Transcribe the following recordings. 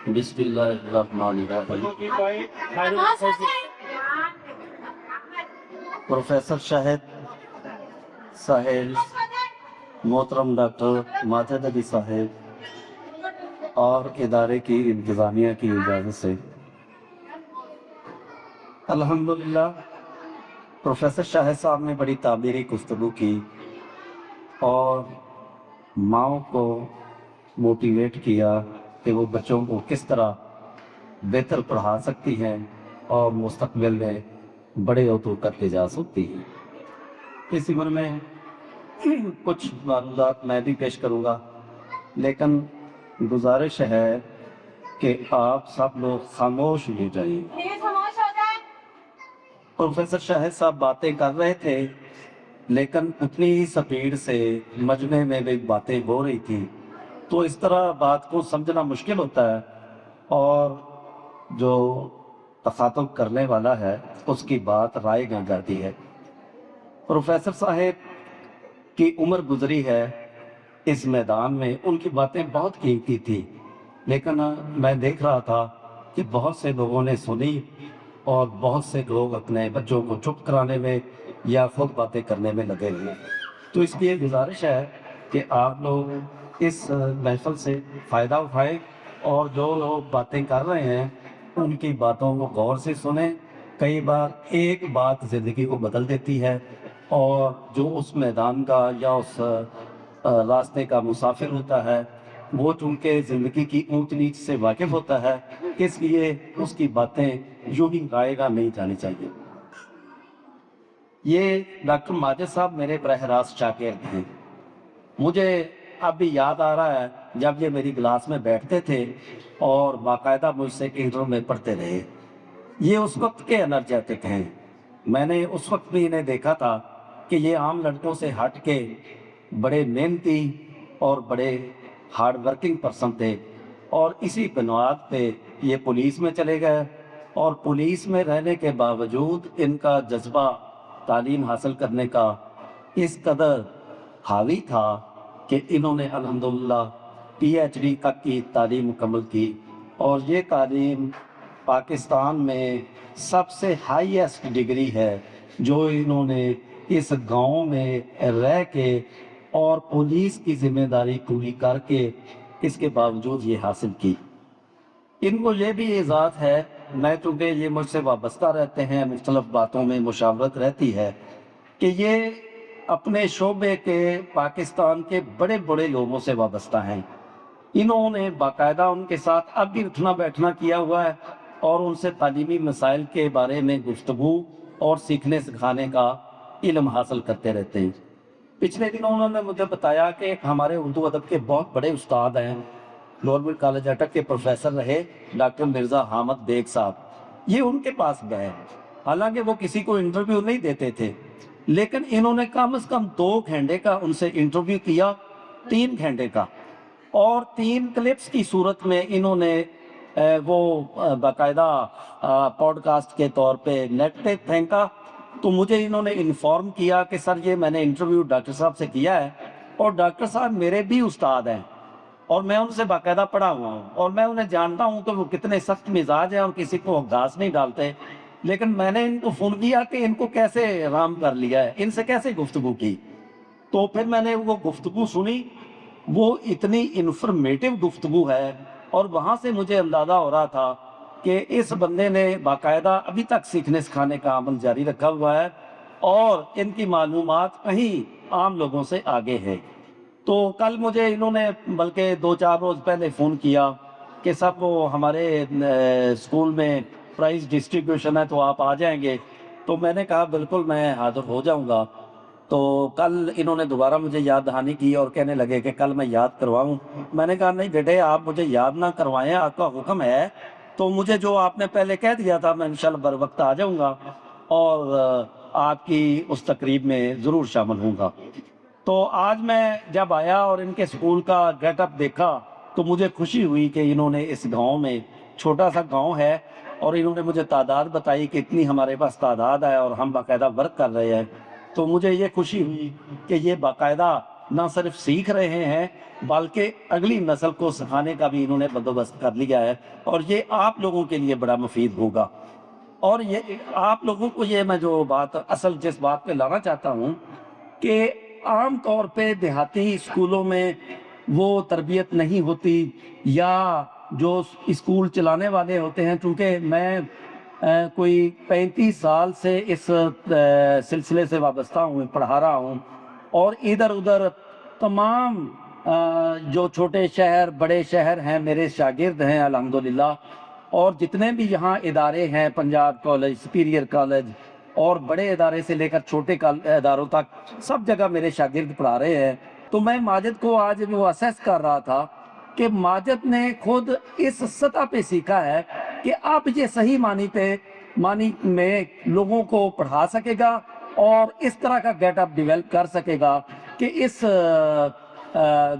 بسم اللہ الرحمن الرحیم۔ پروفیسر شاہد ساحل، محترم ڈاکٹر ماجد علی صاحب اور ادارے کی انتظامیہ کی اجازت سے الحمدللہ پروفیسر شاہد صاحب نے بڑی تعمیری گفتگو کی اور ماؤں کو موٹیویٹ کیا کہ وہ بچوں کو کس طرح بہتر پڑھا سکتی ہیں اور مستقبل میں بڑے عہدوں کرتے جا سکتی ہیں۔ اس عمر میں کچھ معلومات میں بھی پیش کروں گا، لیکن گزارش ہے کہ آپ سب لوگ خاموش ہو جائیں۔ پروفیسر شاہد صاحب باتیں کر رہے تھے، لیکن اتنی ہی سپیڈ سے مجمع میں بھی باتیں ہو رہی تھی، تو اس طرح بات کو سمجھنا مشکل ہوتا ہے اور جو تخاطب کرنے والا ہے اس کی بات رائے گاں جاتی ہے۔ پروفیسر صاحب کی عمر گزری ہے اس میدان میں، ان کی باتیں بہت قیمتی تھی، لیکن میں دیکھ رہا تھا کہ بہت سے لوگوں نے سنی اور بہت سے لوگ اپنے بچوں کو چپ کرانے میں یا خود باتیں کرنے میں لگے ہوئے۔ تو اس کی یہ گزارش ہے کہ آپ لوگ اس محفل سے فائدہ اٹھائیں اور جو لوگ باتیں کر رہے ہیں ان کی باتوں کو غور سے سنیں۔ کئی بار ایک بات زندگی کو بدل دیتی ہے، اور جو اس میدان کا یا اس راستے کا مسافر ہوتا ہے وہ چونکہ زندگی کی اونچ نیچ سے واقف ہوتا ہے، اس لیے اس کی باتیں یوں ہی رائے گاں نہیں جانی چاہیے۔ یہ ڈاکٹر ماجد صاحب میرے براہ راست شاگرد ہیں۔ مجھے اب بھی یاد آ رہا ہے جب یہ میری کلاس میں بیٹھتے تھے اور باقاعدہ مجھ سے انٹرو میں پڑھتے رہے۔ یہ اس وقت کے انرجیٹک ہیں۔ میں نے اس وقت بھی انہیں دیکھا تھا کہ یہ عام لڑکوں سے ہٹ کے بڑے محنتی اور بڑے ہارڈ ورکنگ پرسن تھے، اور اسی بنیاد پہ یہ پولیس میں چلے گئے، اور پولیس میں رہنے کے باوجود ان کا جذبہ تعلیم حاصل کرنے کا اس قدر حاوی تھا کہ انہوں نے الحمدللہ پی ایچ ڈی تک کی تعلیم مکمل کی، اور یہ تعلیم پاکستان میں سب سے ہائیسٹ ڈگری ہے جو انہوں نے اس گاؤں میں رہ کے اور پولیس کی ذمہ داری پوری کر کے اس کے باوجود یہ حاصل کی۔ ان کو یہ بھی اعزاز ہے، میں چونکہ یہ مجھ سے وابستہ رہتے ہیں، مختلف باتوں میں مشاورت رہتی ہے، کہ یہ اپنے شعبے کے پاکستان کے بڑے بڑے لوگوں سے وابستہ ہیں۔ انہوں نے باقاعدہ ان کے ساتھ اب بھی اٹھنا بیٹھنا کیا ہوا ہے اور ان سے تعلیمی مسائل کے بارے میں گفتگو اور سیکھنے سکھانے کا علم حاصل کرتے رہتے ہیں۔ پچھلے دنوں انہوں نے مجھے بتایا کہ ایک ہمارے اردو ادب کے بہت بڑے استاد ہیں، گورنمنٹ کالج اٹک کے پروفیسر رہے، ڈاکٹر مرزا حامد بیگ صاحب، یہ ان کے پاس گئے۔ حالانکہ وہ کسی کو انٹرویو نہیں دیتے تھے، لیکن انہوں نے کم از کم 2 گھنٹے کا ان سے انٹرویو کیا، 3 گھنٹے کا، اور 3 کلپس کی صورت میں انہوں نے وہ باقاعدہ پوڈ کاسٹ کے طور پہ نیٹ پہ پھینکا۔ تو مجھے انہوں نے انفارم کیا کہ سر یہ میں نے انٹرویو ڈاکٹر صاحب سے کیا ہے، اور ڈاکٹر صاحب میرے بھی استاد ہیں اور میں ان سے باقاعدہ پڑھا ہوا ہوں، اور میں انہیں جانتا ہوں کہ وہ کتنے سخت مزاج ہیں اور کسی کو گھاس نہیں ڈالتے، لیکن میں نے ان کو فون کیا کہ ان کو کیسے رام کر لیا ہے، ان سے کیسے گفتگو کی۔ تو پھر میں نے وہ گفتگو سنی، وہ اتنی انفارمیٹیو گفتگو ہے، اور وہاں سے مجھے اندازہ ہو رہا تھا کہ اس بندے نے باقاعدہ ابھی تک سیکھنے سکھانے کا عمل جاری رکھا ہوا ہے، اور ان کی معلومات کہیں عام لوگوں سے آگے ہے۔ تو کل مجھے انہوں نے بلکہ 2-4 روز پہلے فون کیا کہ صاحب وہ ہمارے اسکول میں پرائز ڈسٹریبیوشن ہے تو آپ آ جائیں گے۔ تو میں نے کہا بالکل میں حاضر ہو جاؤں گا۔ تو کل انہوں نے دوبارہ مجھے یاد دہانی کی اور کہنے لگے کہ کل میں یاد کرواؤں۔ میں نے کہا نہیں بیٹے، آپ مجھے یاد نہ کروائیں، آپ کا حکم ہے تو مجھے جو آپ نے پہلے کہہ دیا تھا میں انشاءاللہ بر وقت آ جاؤں گا اور آپ کی اس تقریب میں ضرور شامل ہوں گا۔ تو آج میں جب آیا اور ان کے سکول کا گیٹ اپ دیکھا تو مجھے خوشی ہوئی کہ انہوں نے اس گاؤں میں، چھوٹا سا گاؤں ہے، اور انہوں نے مجھے تعداد بتائی کہ اتنی ہمارے پاس تعداد ہے اور ہم باقاعدہ ورک کر رہے ہیں۔ تو مجھے یہ خوشی ہوئی کہ یہ باقاعدہ نہ صرف سیکھ رہے ہیں بلکہ اگلی نسل کو سکھانے کا بھی انہوں نے بندوبست کر لیا ہے، اور یہ آپ لوگوں کے لیے بڑا مفید ہوگا۔ اور یہ آپ لوگوں کو یہ میں جو بات اصل جس بات پہ لانا چاہتا ہوں کہ عام طور پہ دیہاتی اسکولوں میں وہ تربیت نہیں ہوتی، یا جو اسکول چلانے والے ہوتے ہیں، چونکہ میں کوئی 35 سال سے اس سلسلے سے وابستہ ہوں، پڑھا رہا ہوں، اور ادھر ادھر تمام جو چھوٹے شہر بڑے شہر ہیں میرے شاگرد ہیں الحمدللہ، اور جتنے بھی یہاں ادارے ہیں، پنجاب کالج، سپیریئر کالج، اور بڑے ادارے سے لے کر چھوٹے اداروں تک سب جگہ میرے شاگرد پڑھا رہے ہیں۔ تو میں ماجد کو آج وہ اسیس کر رہا تھا کہ ماجد نے خود اس سطح پہ سیکھا ہے کہ اب یہ صحیح معنی میں لوگوں کو پڑھا سکے گا، اور اس طرح کا گیٹ اپ ڈیولپ کر سکے گا کہ اس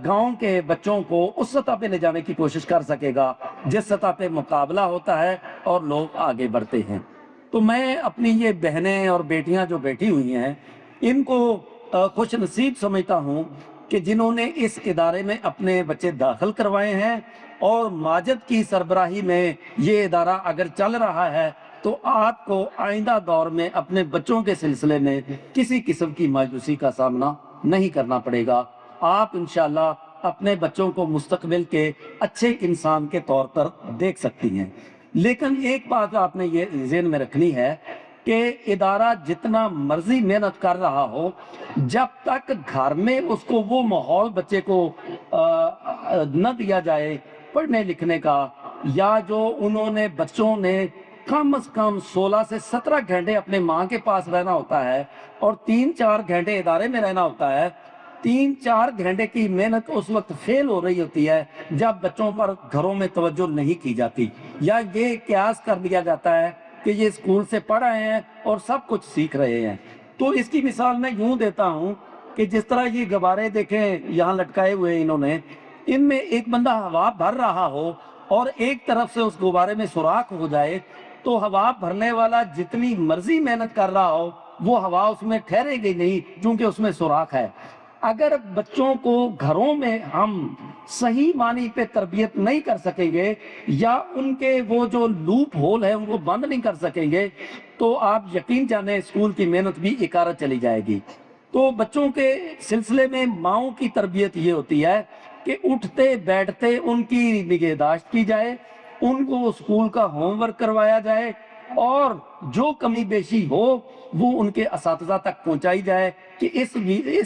گاؤں کے بچوں کو اس سطح پہ لے جانے کی کوشش کر سکے گا جس سطح پہ مقابلہ ہوتا ہے اور لوگ آگے بڑھتے ہیں۔ تو میں اپنی یہ بہنیں اور بیٹیاں جو بیٹھی ہوئی ہیں ان کو خوش نصیب سمجھتا ہوں کہ جنہوں نے اس ادارے میں اپنے بچے داخل کروائے ہیں، اور ماجد کی سربراہی میں یہ ادارہ اگر چل رہا ہے تو آپ کو آئندہ دور میں اپنے بچوں کے سلسلے میں کسی قسم کی مایوسی کا سامنا نہیں کرنا پڑے گا۔ آپ انشاءاللہ اپنے بچوں کو مستقبل کے اچھے انسان کے طور پر دیکھ سکتی ہیں۔ لیکن ایک بات آپ نے یہ ذہن میں رکھنی ہے کہ ادارہ جتنا مرضی محنت کر رہا ہو، جب تک گھر میں اس کو وہ ماحول بچے کو نہ دیا جائے پڑھنے لکھنے کا، یا جو انہوں نے بچوں نے کم از کم 16 سے 17 گھنٹے اپنے ماں کے پاس رہنا ہوتا ہے، اور 3-4 گھنٹے ادارے میں رہنا ہوتا ہے، 3-4 گھنٹے کی محنت اس وقت فیل ہو رہی ہوتی ہے جب بچوں پر گھروں میں توجہ نہیں کی جاتی، یا یہ قیاس کر لیا جاتا ہے کہ یہ اسکول سے پڑھ رہے ہیں اور سب کچھ سیکھ رہے ہیں۔ تو اس کی مثال میں یوں دیتا ہوں کہ جس طرح یہ غبارے دیکھیں یہاں لٹکائے ہوئے انہوں نے، ان میں ایک بندہ ہوا بھر رہا ہو اور ایک طرف سے اس غبارے میں سوراخ ہو جائے، تو ہوا بھرنے والا جتنی مرضی محنت کر رہا ہو وہ ہوا اس میں ٹھہرے گی نہیں، کیونکہ اس میں سوراخ ہے۔ اگر بچوں کو گھروں میں ہم صحیح معنی پہ تربیت نہیں کر سکیں گے، یا ان کے وہ جو لوپ ہول ہے ان کو بند نہیں کر سکیں گے، تو آپ یقین جانیں اسکول کی محنت بھی اکارت چلی جائے گی۔ تو بچوں کے سلسلے میں ماؤں کی تربیت یہ ہوتی ہے کہ اٹھتے بیٹھتے ان کی نگہداشت کی جائے، ان کو اسکول کا ہوم ورک کروایا جائے، اور جو کمی بیشی ہو وہ ان کے اساتذہ تک پہنچائی جائے کہ اس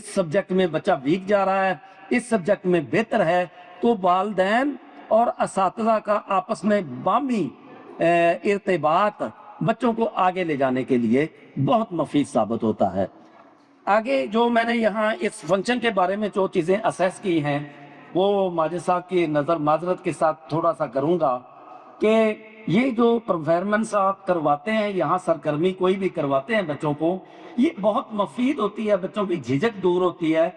سبجیکٹ میں بچہ ویک جا رہا ہے، اس سبجیکٹ میں بہتر ہے۔ تو والدین اور اساتذہ کا آپس میں باہمی ارتباط بچوں کو آگے لے جانے کے لیے بہت مفید ثابت ہوتا ہے۔ آگے جو میں نے یہاں اس فنکشن کے بارے میں جو چیزیں اسیس کی ہیں وہ ماجد صاحب کی نظر معذرت کے ساتھ تھوڑا سا کروں گا کہ یہ جو پرفارمنس آپ کرواتے ہیں یہاں، سرگرمی کوئی بھی کرواتے ہیں بچوں کو، یہ بہت مفید ہوتی ہے، بچوں کی جھجک دور ہوتی ہے،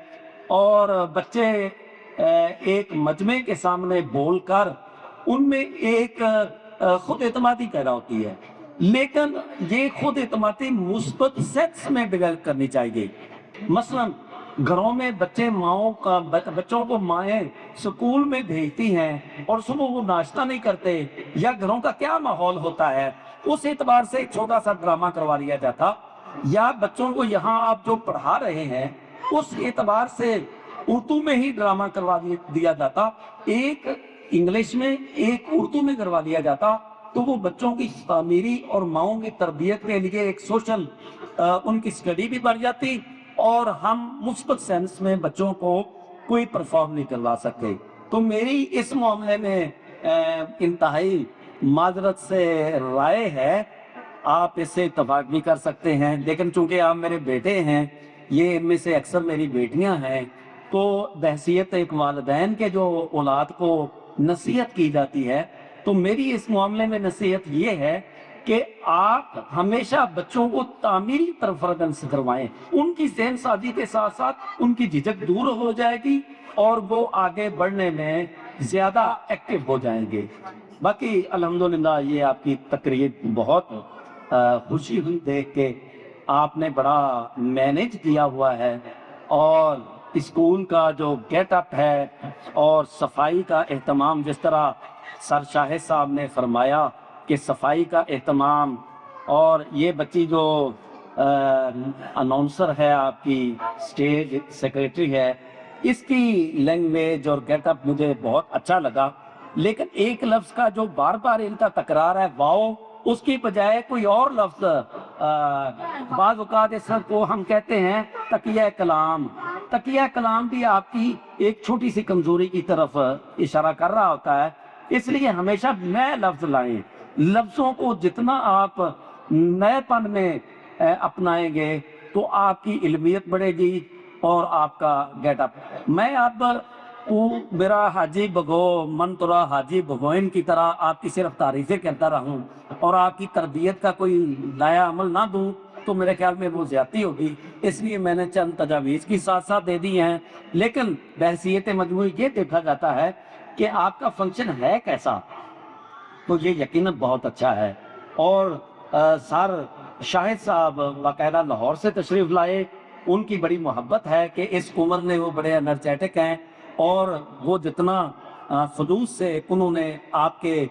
اور بچے ایک مجمع کے سامنے بول کر ان میں ایک خود اعتمادی پیدا ہوتی ہے، لیکن یہ خود اعتمادی مثبت سیٹس میں ڈیولپ کرنی چاہیے۔ مثلا گھروں میں بچوں کو مائیں سکول میں بھیجتی ہیں اور صبح وہ ناشتہ نہیں کرتے، یا گھروں کا کیا ماحول ہوتا ہے، اس اعتبار سے ایک چھوٹا سا ڈرامہ کروا لیا جاتا، یا بچوں کو یہاں آپ جو پڑھا رہے ہیں اس اعتبار سے اردو میں ہی ڈرامہ کروا دیا جاتا، ایک انگلش میں ایک اردو میں کروا دیا جاتا، تو وہ بچوں کی تعمیری اور ماؤں کی تربیت کے لیے ایک سوشل ان کی سٹڈی بھی بڑھ جاتی، اور ہم مثبت سینس میں بچوں کو کوئی پرفارم نہیں کروا سکتے۔ تو میری اس معاملے میں انتہائی معذرت سے رائے ہے، آپ اس سے اتفاق بھی کر سکتے ہیں، لیکن چونکہ آپ میرے بیٹے ہیں، یہ ان میں سے اکثر میری بیٹیاں ہیں، تو بحیثیت ایک والدین کے جو اولاد کو نصیحت کی جاتی ہے، تو میری اس معاملے میں نصیحت یہ ہے کہ آپ ہمیشہ بچوں کو تعمیری پرفارمنس کروائیں، ان کی ذہن سازی کے ساتھ ساتھ ان کی جھجک دور ہو جائے گی اور وہ آگے بڑھنے میں زیادہ ایکٹیو ہو جائیں گے۔ باقی الحمدللہ یہ آپ کی تقریر بہت خوشی ہوئی دیکھ کے، آپ نے بڑا مینج کیا ہوا ہے، اور اسکول کا جو گیٹ اپ ہے اور صفائی کا اہتمام، جس طرح سر شاہد صاحب نے فرمایا کہ صفائی کا اہتمام، اور یہ بچی جو اناؤنسر ہے آپ کی اسٹیج سیکریٹری ہے، اس کی لینگویج اور گیٹ اپ مجھے بہت اچھا لگا. لیکن ایک لفظ کا جو بار بار ان کا تکرار ہے واؤ، اس کی بجائے کوئی اور لفظ بعض اوقات اس کو ہم کہتے ہیں تکیہ کلام. تکیہ کلام بھی آپ کی ایک چھوٹی سی کمزوری کی طرف اشارہ کر رہا ہوتا ہے. اس لیے ہمیشہ نئے لفظ لائیں. لفظوں کو جتنا آپ نئے پن میں اپنائیں گے تو آپ کی علمیت بڑھے گی اور آپ کا گیٹ اپ. میں اب میرا حاجی بگو من ترا حاجی بگوئن کی طرح آپ کی صرف تعریفیں کرتا رہوں اور آپ کی تربیت کا کوئی نیا عمل نہ دوں تو میرے خیال میں وہ زیادتی ہوگی. اس لیے میں نے چند تجاویز کی ساتھ ساتھ دے دی ہیں. لیکن بحثیت مجموعی یہ دیکھا جاتا ہے کہ آپ کا فنکشن ہے کیسا، تو یہ یقیناً بہت اچھا ہے. اور سر شاہد صاحب باقاعدہ لاہور سے تشریف لائے. ان کی بڑی محبت ہے کہ اس عمر میں وہ بڑے انرجیٹک ہیں، اور وہ جتنا خلوص سے انہوں نے آپ کے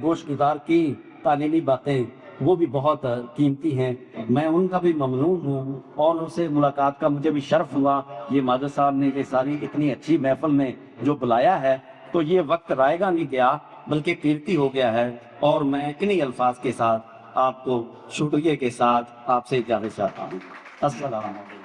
گوش گزار کی تعلیمی باتیں وہ بھی بہت قیمتی ہیں. میں ان کا بھی ممنون ہوں اور ان سے ملاقات کا مجھے بھی شرف ہوا. یہ ماجد صاحب نے یہ ساری اتنی اچھی محفل میں جو بلایا ہے تو یہ وقت رائے گا نہیں گیا بلکہ قیمتی ہو گیا ہے. اور میں انہی الفاظ کے ساتھ آپ کو شکریہ کے ساتھ آپ سے اجازت چاہتا ہوں. السلام علیکم.